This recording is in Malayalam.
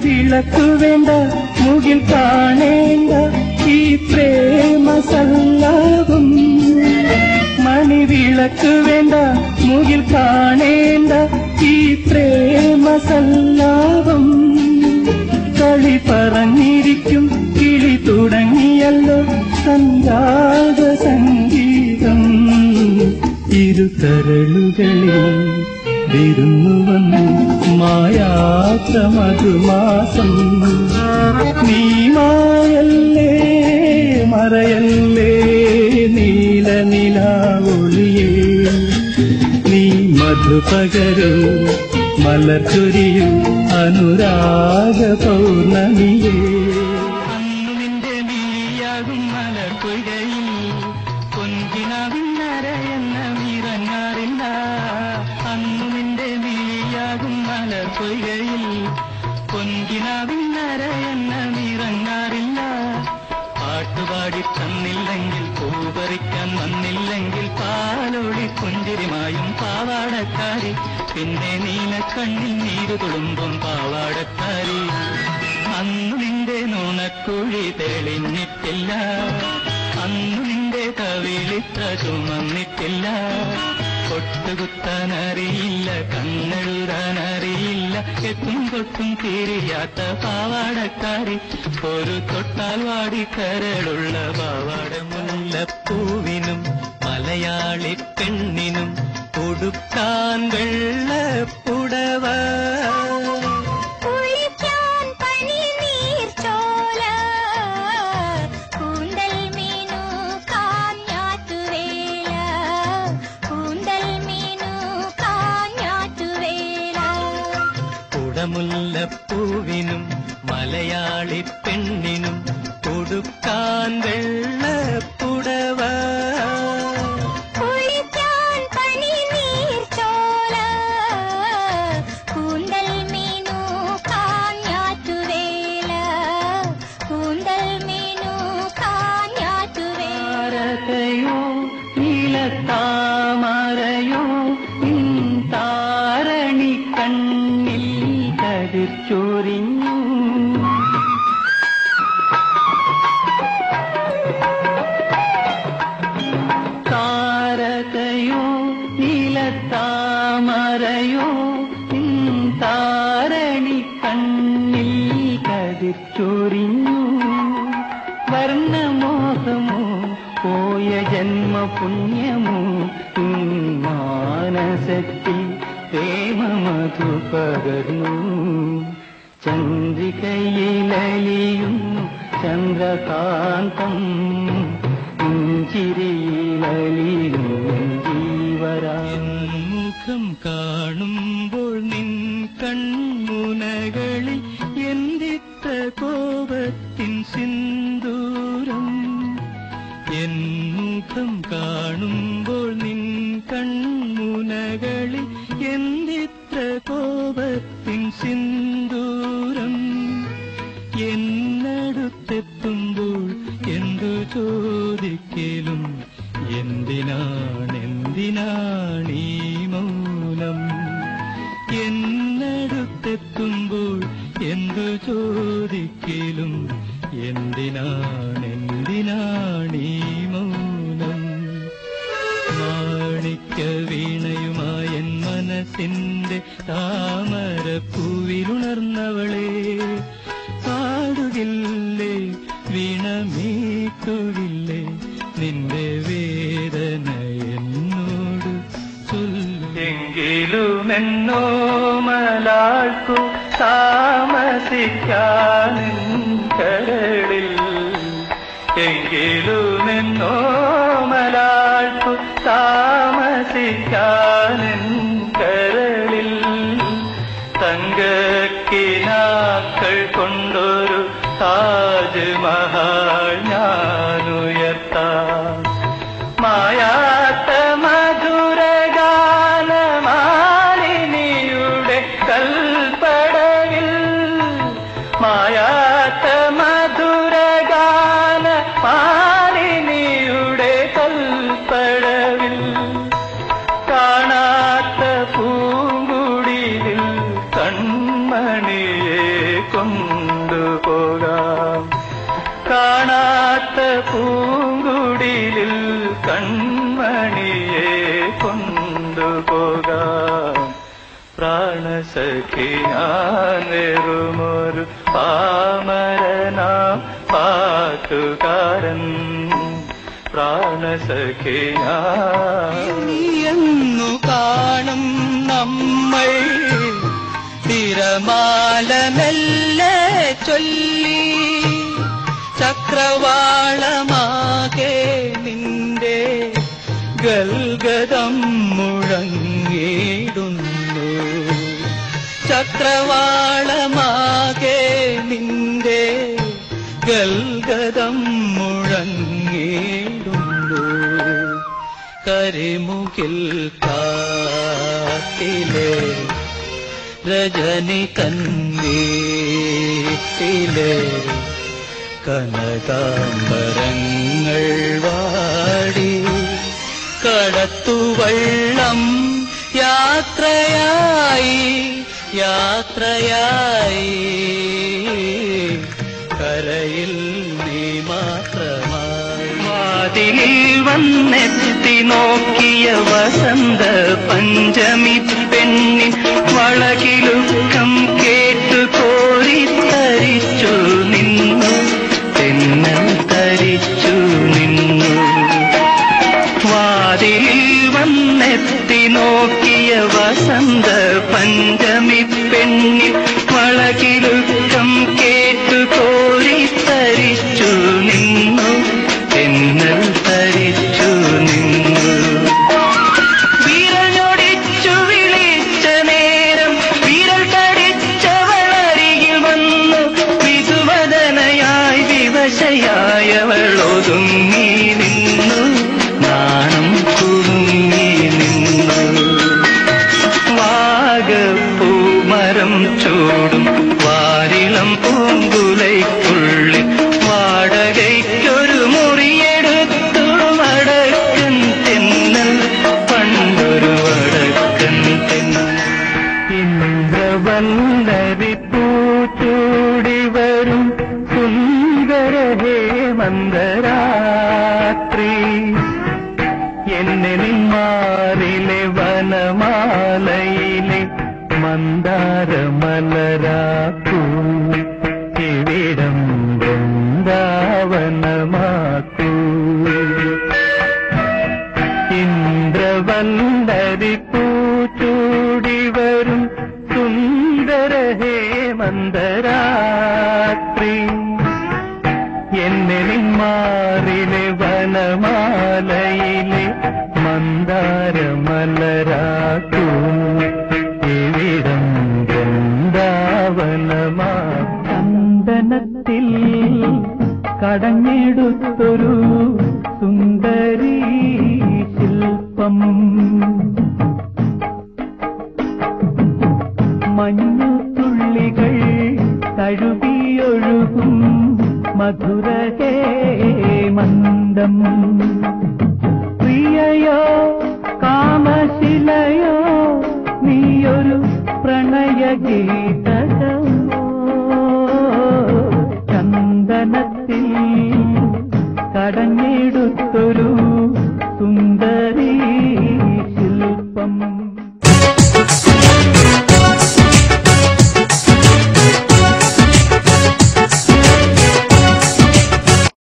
വിളക്കു വേണ്ട മുകിൽ കാണേണ്ട ഈ പ്രേമ സല്ലാപം. മണിവിളക്ക് വേണ്ട മുകിൽ കാണേണ്ട ഈ പ്രേമ സല്ലാപം. കളി പറഞ്ഞിരിക്കും കിളി തുടങ്ങിയല്ലോ സംഗാത സംഗീതം. ഇരുകരളുകളിൽ വിരുന്നു വന്നു മായാത്ത മധുമാസം. നീ മായല്ലേ മറയല്ലേ നീല നിലാവൊളിയേ. നീ മധുപകരൂ മലർച്ചൊരിയും അനുരാഗ പൗർണമിയേ. അന്നു നിന്റെ നീയാകും മലർപ്പൊയ്കയിൽ പൊൻകിനാവിന്നരയെന്ന മീറങ്ങാറില്ല. അന്നു നിന്റെ നീയാകും മലർപ്പൊയ്കയിൽ പൊൻകിനാവിന്നരയെന്ന മീറങ്ങാറില്ല. പാട്ടുപാടി തന്നില്ലെങ്കിൽ പൂപറിക്കാൻ വന്നില്ലെങ്കിൽ പാലോളി പുഞ്ചിരിമായും പാവാടക്കാരി. പിന്നെ നീലക്കണ്ണിൽ നീരു തുളുമ്പും പാവാടക്കാരി. അന്നു നിന്റെ നുണക്കുഴി തെളിഞ്ഞിട്ടില്ല. അന്നു നിന്റെ കവിളിത്ര ചുമന്നിട്ടില്ല. കൊട്ടുകുത്താനറിയില്ല കണ്ണെഴുതാനറിയില്ല. എത്തും തൊട്ടും തീരിയാത്ത പാവാടക്കാരി. ഒരു തൊട്ടാൽ വാടിക്കരളുള്ള പാവാട. മുല്ലപ്പൂവിനും മലയാളി പെണ്ണിനും കൊടുക്കാൻ വെള്ളപ്പുടവ. മുല്ലപ്പൂവിനും മലയാളി പെണ്ണിനും കൊടുക്കാൻ വെള്ളപ്പുടവ. താരകയോ നീലത്താമരയോ താരണി കണ്ണിൽ ചൊരിഞ്ഞു. താരകയോ നീലത്താമരയോ താരണി കണ്ണിൽ കതിച്ചൊരിഞ്ഞു. വർണ്ണമോഹമോ പോയ ജന്മപുണ്യമോ മാനസത്തിൽ പ്രേമമധു പകർന്നു. ചന്ദ്രികയിലലിയുന്നു ചന്ദ്രകാന്തം. ചിരിയിലലിയുന്നു ജീവരാം. മുഖം കാണുമ്പോൾ നിൻ കൺമുനകളിൽ എന്തിത്ര കോപത്തിൻ സിന്ദൂരം. എൻ മുഖം കാണുമ്പോൾ നിൻ കൺമുനകളിൽ എന്തിത്ര കോപത്തിൻ സിന്ദൂരം. എന്നടുത്തെത്തുമ്പോൾ എന്തു ചോദിക്കലും എന്തിനാണീ മൗനം. എന്നടുത്തെത്തുമ്പോൾ എന്തു ചോദിക്കലും എന്തിനാണീ മൗനം. മാണിക്യ വീണയുമായ മനസ്സിന്റെ താമരപ്പൂവിലുണർന്നവളെ. പാടുകില്ലേ വീണമീട്ടുകില്ലേ നിന്റെ വേദന എന്നോട് ചൊല്ലെങ്കിലുമെന്നോ മലാൾക്കു താമസിക്കാനും കരളിൽ. എങ്കിലുമെന്നോ മലാൾക്കു താമസിക്കാനും കരളിൽ. തങ്കക്കിനാക്കൾ കൊണ്ടൊരു താജ്മഹൽ ഞാനുയർത്താം. മായാത്ത മധുരഗാനമാലിനിയുടെ കൽപ്പടവിൽ. മായാത്ത മധുരഗാനമാലിനിയുടെ കൽപ്പടവിൽ. കാണാത്ത കൊണ്ടുപോകാം പ്രാണസഖി ഞാൻ വെറുമൊരു പാമരനാം പാട്ടുകാരൻ പ്രാണസഖി എന്നു കാണും നമ്മൾ തിരമാല മെല്ലെ ചൊല്ലി ചക്രവാളമാകെ നിന്റെ ഗൽഗതം മുഴങ്ങിടുന്നു ചക്രവാളമാകെ നിന്റെ ഗൽഗതം മുഴങ്ങിടുന്നു കരിമുകിൽ കാട്ടിലെ രജനി കന്നീട്ടിലെ കനകാംബരങ്ങൾ വാടി കടത്തുവള്ളം യാത്രയായി യാത്രയായി കരയിൽ നീ മാത്രമായി വാതിലിൽ വന്നെത്തി നോക്കിയ വസന്ത പഞ്ചമി പെണ്ണിൻ വളകിലുക്കം കേട്ടു കോരിത്തരിച്ചു നിന്നു തെന്നൽ തരിച്ചു നിന്നു വാതിലിൽ വന്നെത്തി നോക്കിയ വസന്ത പഞ്ചമി പെണ്ണിൻ വളകിലുക്കം കേട്ടു കോരിത്തരിച്ചു നിന്നു തെന്നൽ തരിച്ചു നിന്നു വിരലൊടിച്ചു വിളിച്ച നേരം വിരൽ തടിച്ചവളരികിൽ വന്നു വിധുവദനയായി വിവശയായവൾ ഒതുങ്ങി നിന്നു നാണം കുടുങ്ങി നിന്നു വാഗപ്പൂമരം ചൂടും വാരിളം പൂങ്കുലയ്ക്കുള്ളിൽ വാടകയ്ക്കൊരു മുറിയെടുത്തു വടക്കൻ തെന്നൽ പണ്ടൊരു വടക്കൻ തെന്നൽ ഇന്ദ്രവല്ലരി പൂച്ചൂടി വരും സുന്ദര ഹേമന്തരാത്രി എന്നെ നിന്മാറിലെ വനമാലയിലെ മന്ദാരമലരാക്കൂ ഇവിടം വൃന്ദാവനമാക്കൂ ഇന്ദ്രവല്ലരി പൂച്ചൂടി വരും സുന്ദര ഹേമന്തരാത്രി എന്നെ നിന്മാറിലെ വനമാലയിലെ മന്ദാരമലരാക്കൂ ഇവിടം വൃന്ദാവനമാ ചന്ദനത്തിൽ കടഞ്ഞെടുത്തൊരു സുന്ദരീ ശില്പം മഞ്ഞുതുള്ളികൾ തഴുകിയൊഴുകും മധുരഹേ മന്ദം പ്രിയയോ കാമശിലയോ നീയൊരു പ്രണയഗീതകമോ ചന്ദനത്തിൽ കടഞ്ഞെടുത്തൊരു